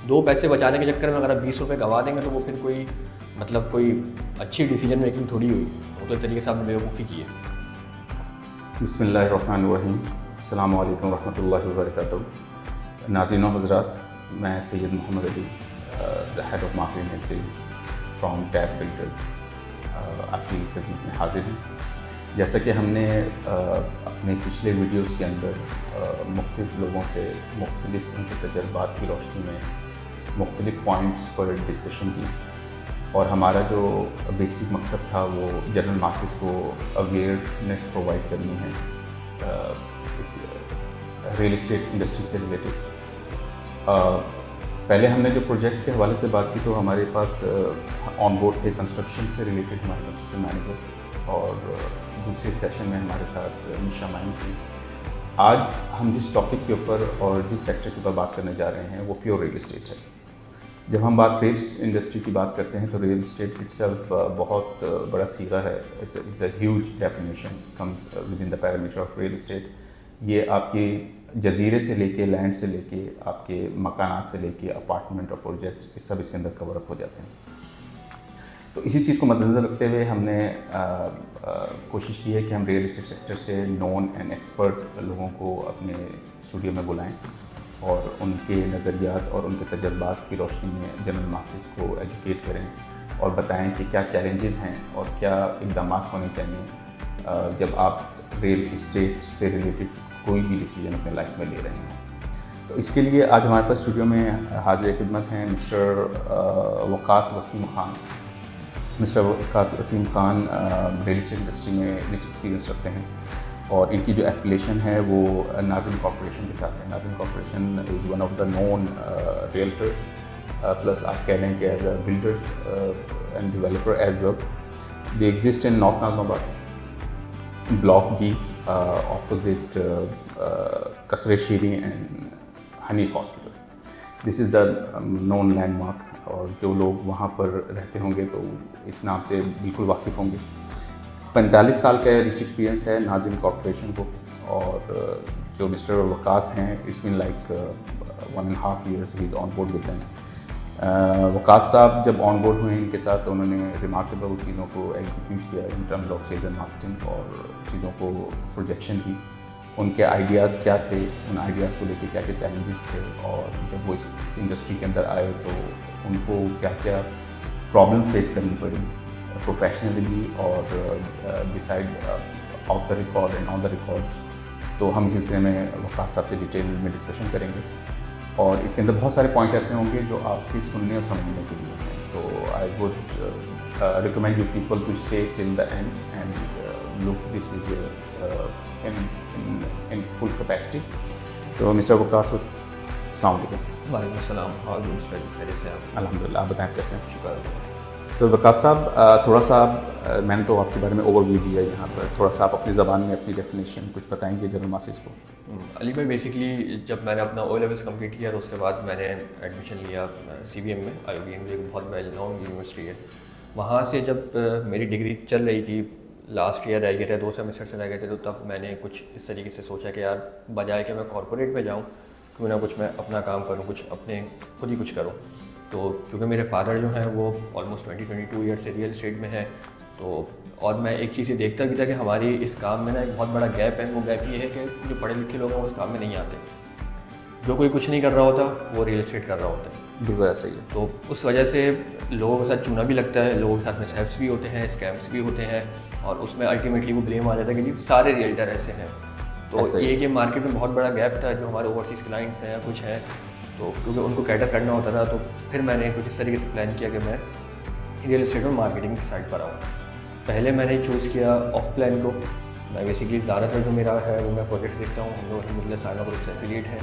دو پیسے بچانے کے چکر میں اگر آپ 20 روپے گوا دیں گے تو وہ پھر کوئی مطلب کوئی اچھی ڈیسیجن میکنگ تھوڑی ہوئی، وہ تو طریقے سے آپ نے بیوقوفی کی ہے۔ بسم اللہ الرحمن الرحیم، السلام علیکم ورحمۃ اللہ وبرکاتہ۔ ناظرین و حضرات، میں Syed Muhammad Ali, head of marketing and sales from Tab Builders, آپ کی خدمت میں حاضر ہوں۔ جیسا کہ ہم نے اپنے پچھلے ویڈیوز کے اندر مختلف لوگوں سے مختلف ان کے تجربات کی روشنی میں مختلف پوائنٹس پر ڈسکشن کی، اور ہمارا جو بیسک مقصد تھا وہ جنرل ماسز کو اویئرنیس پرووائڈ کرنی ہے اس ریئل اسٹیٹ انڈسٹری سے ریلیٹڈ۔ پہلے ہم نے جو پروجیکٹ کے حوالے سے بات کی تو ہمارے پاس آن بورڈ تھے کنسٹرکشن سے ریلیٹڈ ہمارے کنسٹرکشن مینیجر، اور دوسرے سیشن میں ہمارے ساتھ نشا مائن تھی۔ آج ہم جس ٹاپک کے اوپر اور جس سیکٹر کے اوپر بات کرنے جا رہے ہیں وہ پیور ریئل اسٹیٹ ہے۔ جب ہم ریل انڈسٹری کی بات کرتے ہیں تو ریئل اسٹیٹ اٹ سیلف بہت بڑا صیغہ ہے، it's a huge definition comes within the parameter of real estate. یہ آپ کے جزیرے سے لے کے لینڈ سے لے کے آپ کے مکانات سے لے کے اپارٹمنٹ اور پروجیکٹس، یہ سب اس کے اندر کور اپ ہو جاتے ہیں۔ تو اسی چیز کو مد نظر رکھتے ہوئے ہم نے کوشش کی ہے کہ ہم ریئل اسٹیٹ سیکٹر سے نون اینڈ ایکسپرٹ لوگوں کو اپنے اسٹوڈیو میں بلائیں اور ان کے نظریات اور ان کے تجربات کی روشنی میں جنرل ماسز کو ایجوکیٹ کریں اور بتائیں کہ کیا چیلنجز ہیں اور کیا اقدامات ہونے چاہیے جب آپ ریئل اسٹیٹ سے ریلیٹڈ کوئی بھی ڈیسیجن اپنے لائف میں لے رہے ہیں۔ تو اس کے لیے آج ہمارے پاس اسٹوڈیو میں حاضر خدمت ہیں mister Waqas Waseem Khan. Mister Waqas Waseem Khan real estate industry میں رچ ایکسپیرینس رکھتے ہیں، اور ان کی جو ایفیلیشن ہے وہ ناظم کارپوریشن کے ساتھ ہے۔ Nazim corporation is one of the known realtors, plus آپ کہہ لیں کہ as a builders and developer as well. They exist in north Nazimabad, block B, opposite Qasr Shireen and Hanif hospital. This is the known landmark مارک، اور جو لوگ وہاں پر رہتے ہوں گے تو اس نام سے بالکل واقف ہوں گے۔ 45 سال کا رچ ایکسپیرینس ہے ناظم کارپوریشن کو، اور جو مسٹر وقاص ہیں it's been like 1.5 years he is on board with them. Waqas صاحب جب آن بورڈ ہوئے ان کے ساتھ تو انہوں نے ریمارکیبل چیزوں کو ایگزیکیوٹ کیا in terms of sales and marketing, اور چیزوں کو پروجیکشن کی، ان کے آئیڈیاز کیا تھے، ان آئیڈیاز کو لے کے کیا کیا چیلنجز تھے، اور جب وہ اس انڈسٹری کے اندر آئے تو ان کو کیا کیا پرابلم فیس کرنی پڑی پروفیشنلی اور beside of the record and on the records. تو ہم اس سلسلے میں وقاص صاحب سے ڈیٹیل میں ڈسکشن کریں گے، اور اس کے اندر بہت سارے پوائنٹ ایسے ہوں گے جو آپ کی سننے اور سمجھنے کے لیے ہیں۔ تو I would recommend you people to stay till the end and look this video in full capacity. تو مسٹر وقاص، السلام علیکم۔ وعلیکم السلام، اور خیریت سے آپ؟ الحمد للہ، آپ بتائیں کیسے ہیں؟ شکر۔ تو وقاص صاحب، تھوڑا سا میں نے تو آپ کے بارے میں اوور ویو دیا ہے یہاں پر، تھوڑا سا آپ اپنی زبان میں اپنی ڈیفینیشن کچھ بتائیں گے جنرل ماسز کو؟ علی بھائی، بیسکلی جب میں نے اپنا او لیولس کمپلیٹ کیا تو اس کے بعد میں نے ایڈمیشن لیا سی بی ایم میں۔ آئی بی ایم ایک بہت ویل نون یونیورسٹی ہے۔ وہاں سے جب میری ڈگری چل رہی تھی، لاسٹ ایئر رہ گئے تھے، 2 سیمسٹر رہ گئے تھے، تو تب میں نے کچھ اس طریقے سے سوچا کہ یار بجائے کہ میں کارپوریٹ میں جاؤں، کیوں نہ کچھ میں اپنا کام کروں، کچھ اپنے خود ہی کچھ کروں۔ تو کیونکہ میرے فادر جو ہیں وہ آلموسٹ 22 ایئر سے ریئل اسٹیٹ میں ہیں، تو اور میں ایک چیز یہ دیکھتا بھی تھا کہ ہماری اس کام میں نا ایک بہت بڑا گیپ ہے۔ وہ گیپ یہ ہے کہ جو پڑھے لکھے لوگ ہیں وہ اس کام میں نہیں آتے، جو کوئی کچھ نہیں کر رہا ہوتا وہ ریئل اسٹیٹ کر رہا ہوتا ہے۔ بالکل ایسا ہی ہے۔ تو اس وجہ سے لوگوں کے ساتھ چونا بھی لگتا ہے، لوگوں کے ساتھ میں سیپس بھی ہوتے ہیں، اسکیمس بھی ہوتے ہیں، اور اس میں الٹیمیٹلی وہ بلیم آ جاتا ہے کہ جی سارے ریئلٹر ایسے ہیں۔ تو یہ کہ مارکیٹ میں بہت بڑا گیپ تھا، جو ہمارے اوورسیز کلائنٹس ہیں یا کچھ ہیں، تو کیونکہ ان کو کیٹر کرنا ہوتا تھا، تو پھر میں نے کچھ اس طریقے سے پلان کیا کہ میں ریئل اسٹیٹ میں مارکیٹنگ کی سائڈ پر آؤں۔ پہلے میں نے چوز کیا آف پلان کو۔ میں بیسکلی زیادہ تر جو میرا ہے وہ میں پروجیکٹس دیکھتا ہوں۔ ہم لوگ الحمد للہ سائما گروپ سے ایفیلیٹ ہیں،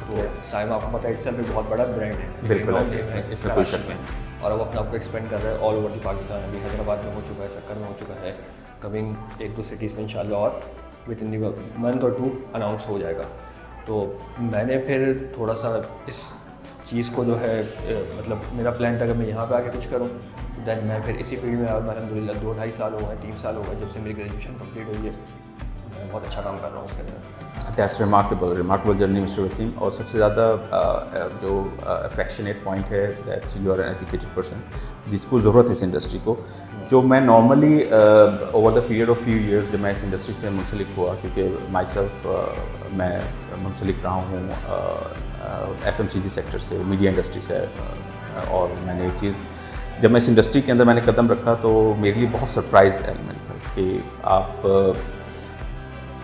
تو سائما آپ کو پتہ ہے اس بھی بہت بڑا برانڈ ہے، بالکل اس میں کوئی شک نہیں، اور اب اپنے آپ کو ایکسپینڈ کر رہا ہے آل اوور دی پاکستان۔ ابھی حیدرآباد میں ہو چکا ہے، سکر میں ہو چکا ہے، کمنگ 1-2 سٹیز میں انشاءاللہ اور ود ان دی منتھ اور 2 اناؤنس ہو جائے گا۔ تو میں نے پھر تھوڑا سا اس چیز کو جو ہے مطلب میرا پلان تھا کہ میں یہاں پہ آ کے کچھ کروں، دین میں پھر اسی فیلڈ میں الحمد للہ 2-2.5 سال ہو گئے، 3 سال ہو گئے جب سے میری گریجویشن کمپلیٹ ہوئی ہے۔ میں بہت اچھا کام کر رہا ہوں اس کے اندر. That's remarkable journey mister Waseem. اور سب سے زیادہ جو افیکشنیٹ پوائنٹ ہے that you are an educated person, جس کو ضرورت ہے اس انڈسٹری کو. جو میں normally over the period of few years جب میں اس انڈسٹری سے منسلک ہوا, کیونکہ مائی سیلف میں منسلک رہا ہوں ایف ایم سی جی سیکٹر سے, میڈیا انڈسٹری سے, اور میں نے ایک چیز جب میں اس انڈسٹری کے اندر میں نے قدم رکھا تو میرے لیے بہت سرپرائز ایلیمنٹ تھا کہ آپ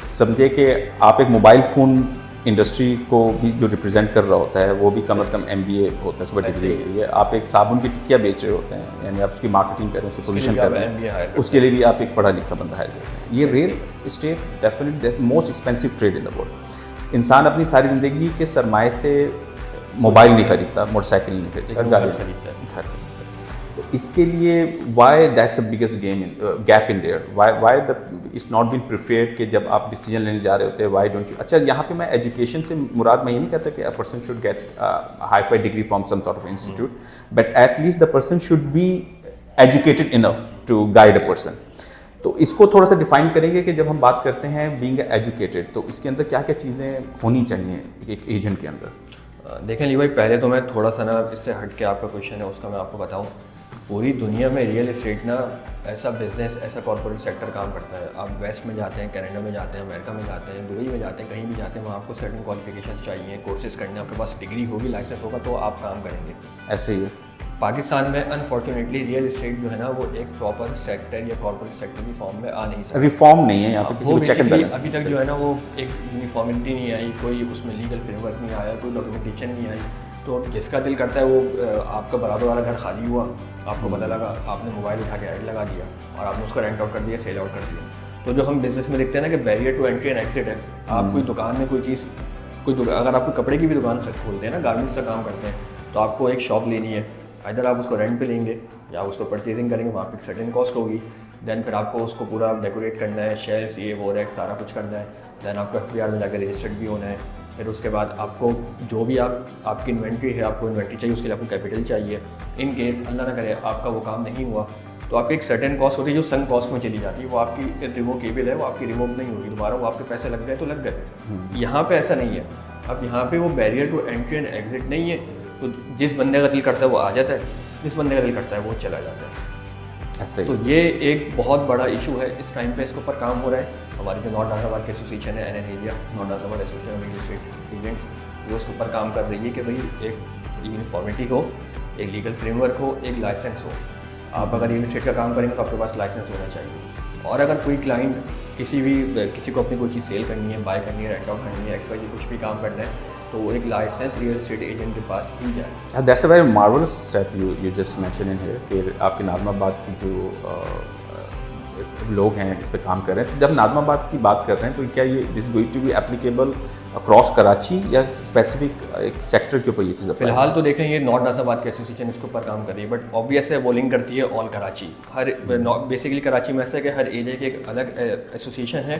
سمجھے کہ آپ ایک موبائل فون انڈسٹری کو بھی جو ریپرزینٹ کر رہا ہوتا ہے وہ بھی کم از کم ایم بی اے ہوتا ہے, صبح ڈگری ہوتی ہے. آپ ایک صابن کی ٹکیا بیچ رہے ہوتے ہیں, یعنی آپ اس کی مارکیٹنگ کر رہے ہیں, اس کی پوزیشن کر رہے ہیں, اس کے لیے بھی آپ ایک پڑھا لکھا بندہ ہائر کرتے ہیں. یہ real estate definitely most expensive trade in the world. انسان اپنی ساری زندگی کے سرمایے سے موبائل نہیں خریدتا, موٹر سائیکل نہیں خریدتا, گاڑی خریدتا ہے. تو اس کے لیے why that's the biggest gap in there, why the it's not been preferred کہ جب آپ ڈیسیجن لینے جا رہے ہوتے ہیں وائی ڈونٹ یو. اچھا یہاں پہ میں ایجوکیشن سے مراد میں یہ نہیں کہتا کہ a person should get hi fi degree from some sort of institute, but at least the person should be educated enough to guide a person. تو اس کو تھوڑا سا ڈیفائن کریں گے کہ جب ہم بات کرتے ہیں بینگ ایجوکیٹڈ تو اس کے اندر کیا کیا چیزیں ہونی چاہیے ایک ایجنٹ کے اندر. دیکھیں علی بھائی, پہلے تو میں تھوڑا سا نا اس سے ہٹ کے آپ کا کویشچن ہے اس کا میں آپ کو بتاؤں. پوری دنیا میں ریئل اسٹیٹ نا ایسا بزنس, ایسا کارپوریٹ سیکٹر کام کرتا ہے. آپ ویسٹ میں جاتے ہیں, کینیڈا میں جاتے ہیں, امریکہ میں جاتے ہیں, دبئی میں جاتے ہیں, کہیں بھی جاتے ہیں, وہاں آپ کو سرٹن کوالیفیکیشنس چاہیے, کورسز کرنے, آپ کے پاس ڈگری ہوگی, لائسنس ہوگا تو آپ کام کریں گے. ایسے ہی ہے پاکستان میں انفارچونیٹلی ریئل اسٹیٹ جو ہے نا وہ ایک پراپر سیکٹر یا کارپوریٹ سیکٹر کی فارم میں آ نہیں سکتا. ریفارم نہیں ہے یہاں پہ, کسی کو چیک اینڈ بیلنس ابھی تک جو ہے نا وہ ایک یونیفارمٹی نہیں آئی, کوئی اس میں لیگل فریم ورک نہیں آیا, کوئی ڈاکیومنٹیشن نہیں آئی. تو جس کا دل کرتا ہے وہ آپ کا برابر والا گھر خالی ہوا, آپ کو پتہ لگا, آپ نے موبائل اٹھا کے ایڈ لگا دیا اور آپ نے اس کو رینٹ آؤٹ کر دیا, سیل آؤٹ کر دیا. تو جو ہم بزنس میں دیکھتے ہیں نا کہ barrier to entry and exit ہے. آپ کوئی دکان میں کوئی چیز, اگر آپ کو کپڑے کی بھی دکان کھولتے ہیں نا, گارمنٹس کا کام کرتے ہیں, تو آپ کو ایک شاپ لینی ہے, ادھر آپ اس کو رینٹ پہ لیں گے یا اس کو پرچیزنگ کریں گے, وہاں پہ ایک سرٹن کاسٹ ہوگی. دین پھر آپ کو اس کو پورا ڈیکوریٹ کرنا ہے, شیلفس یہ وہ ریک سارا کچھ کرنا ہے. دین آپ کو ایف بی آر میں جا کے رجسٹرڈ بھی ہونا ہے. پھر اس کے بعد آپ کو جو بھی آپ کی انوینٹری ہے, آپ کو انوینٹری چاہیے, اس کے لیے آپ کو کیپٹل چاہیے. ان کیس اللہ نہ کرے آپ کا وہ کام نہیں ہوا تو آپ کی ایک سرٹن کاسٹ ہوتی ہے جو سنک کاسٹ میں چلی جاتی ہے, وہ آپ کی ریووکیبل ہے, وہ آپ کی ریموو نہیں ہوگی دوبارہ. وہ آپ کے پیسے لگ گئے تو لگ گئے. یہاں پہ ایسا نہیں ہے. اب یہاں پہ وہ barrier to entry and exit نہیں ہے. تو جس بندے کا دل کرتا ہے وہ آ جاتا ہے, جس بندے کا دل کرتا ہے وہ چلا جاتا ہے. تو یہ ایک بہت بڑا ایشو ہے. اس ٹائم پہ اس کے اوپر کام ہو رہا ہے. ہماری جو نارتھ نازیباد کی ایسوسیشن ہے, an area north Nazimabad association real estate agents, وہ اس کے اوپر کام کر رہی ہے کہ بھائی ایک یونیفارمٹی ہو, ایک لیگل فریم ورک ہو, ایک لائسنس ہو. آپ اگر ریئل اسٹیٹ کا کام کریں گے تو آپ کے پاس لائسنس ہونا چاہیے. اور اگر کوئی کلائنٹ کسی کو اپنی کوئی چیز سیل کرنی ہے, بائی کرنی ہے, رینٹ آؤٹ کرنی ہے, ایکس وائی کچھ بھی کام کرنا ہے, تو وہ ایک لائسنس ریئل اسٹیٹ ایجنٹ کے پاس ہی جائے. That's a very marvels step you just mention in here کہ آپ کے ناظم آباد کی جو لوگ ہیں اس پہ کام کر رہے ہیں. جب ناظم آباد کی بات کر رہے ہیں تو کیا یہ this going to be applicable across Karachi یا اسپیسیفک ایک سیکٹر کے اوپر یہ چیز؟ فی الحال تو دیکھیں یہ نارتھ نازیباد آباد کی ایسوسیشن اس کے اوپر کام کر رہی ہے, بٹ آبویس ہے وہ لنک کرتی ہے آل کراچی. ہر بیسیکلی کراچی میں ایسا ہے کہ ہر ایریا کی ایک الگ ایسوسیشن ہے,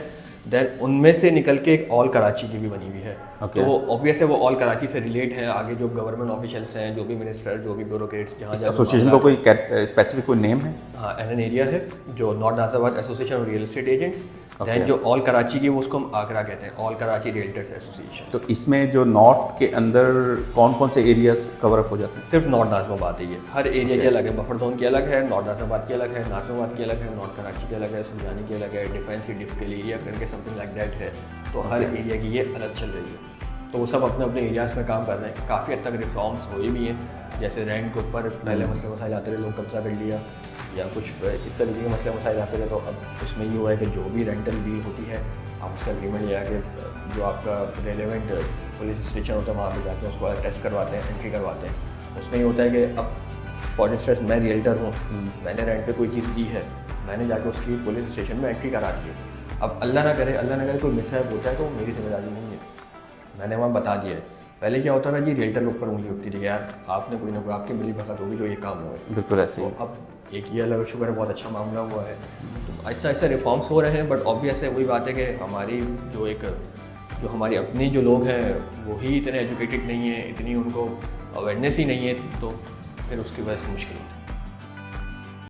دین ان میں سے نکل کے ایک آل کراچی کی بھی بنی ہوئی ہے. تو وہ آبویس ہے وہ آل کراچی سے ریلیٹ ہے. آگے جو گورنمنٹ آفیشلس ہیں, جو بھی منسٹر, جو بھی بیوروکریٹس, جہاں ایسوسیشن کا کوئی اسپیسیفک کوئی نیم ہے؟ ہاں, این ایریا ہے جو north Nazimabad association of real estate agents. Then جو آل کراچی کی وہ اس کو ہم آگرہ کہتے ہیں, آل کراچی ریئلٹرس ایسوسیشن. تو اس میں جو نارتھ کے اندر کون کون سے ایریاز کور اپ ہو جاتے ہیں؟ صرف نارتھ نازم آباد ہی ہے. ہر ایریا کی الگ ہے. بفر زون کی الگ ہے, نارتھ نازم آباد کی الگ ہے, نازم آباد کی الگ ہے, نارتھ کراچی کی الگ ہے, سنجانی کی الگ ہے, ڈیفینس کی ڈفکل ایریا کر کے سم تھنگ لائک دیٹ ہے. تو ہر ایریا کی یہ الگ چل رہی ہے. تو وہ سب اپنے اپنے ایریاز میں کام کر رہے ہیں. کافی حد تک ریفارمس ہوئے بھی ہیں, جیسے رینٹ کے اوپر پہلے مسئلے مسائل آتے رہے, لوگ قبضہ کر لیا یا کچھ اس طریقے کے مسئلے مسائل آتے رہے. تو اب اس میں یہ ہوا ہے کہ جو بھی رینٹل ڈیل ہوتی ہے, آپ اس کا اگریمنٹ لے آ کے جو آپ کا ریلیونٹ پولیس اسٹیشن ہوتا ہے وہاں پہ جا کے اس کو ٹیسٹ کرواتے ہیں, انٹری کرواتے ہیں. اس میں یہ ہوتا ہے کہ اب فار انسٹنس میں ریئلٹر ہوں, میں نے رینٹ پہ کوئی چیز دی ہے, میں نے جا کے اس کی پولیس اسٹیشن میں انٹری کرا دی ہے. اب اللہ نہ کرے کوئی مس ہیپ ہوتا ہے تو میری ذمہ داری نہیں ہے, میں نے وہاں بتا دیا ہے. پہلے کیا ہوتا تھا جی, ریئلٹر کے اوپر انگلی اٹھتی تھی کہ یار آپ نے کوئی نہ کوئی آپ کی ملی بھگت ہوگی جو یہ کام ہوا ہے. بالکل ایسے. اب ایک یہ اللہ کا شکر ہے بہت اچھا معاملہ ہوا ہے. تو ایسا ایسا ریفارمس ہو رہے ہیں, بٹ آبویس ہے وہی بات ہے کہ ہماری جو ہماری اپنی جو لوگ ہیں وہی اتنے ایجوکیٹڈ نہیں ہیں, اتنی ان کو اویئرنیس ہی نہیں ہے, تو پھر اس کی وجہ سے مشکل ہوتی ہے.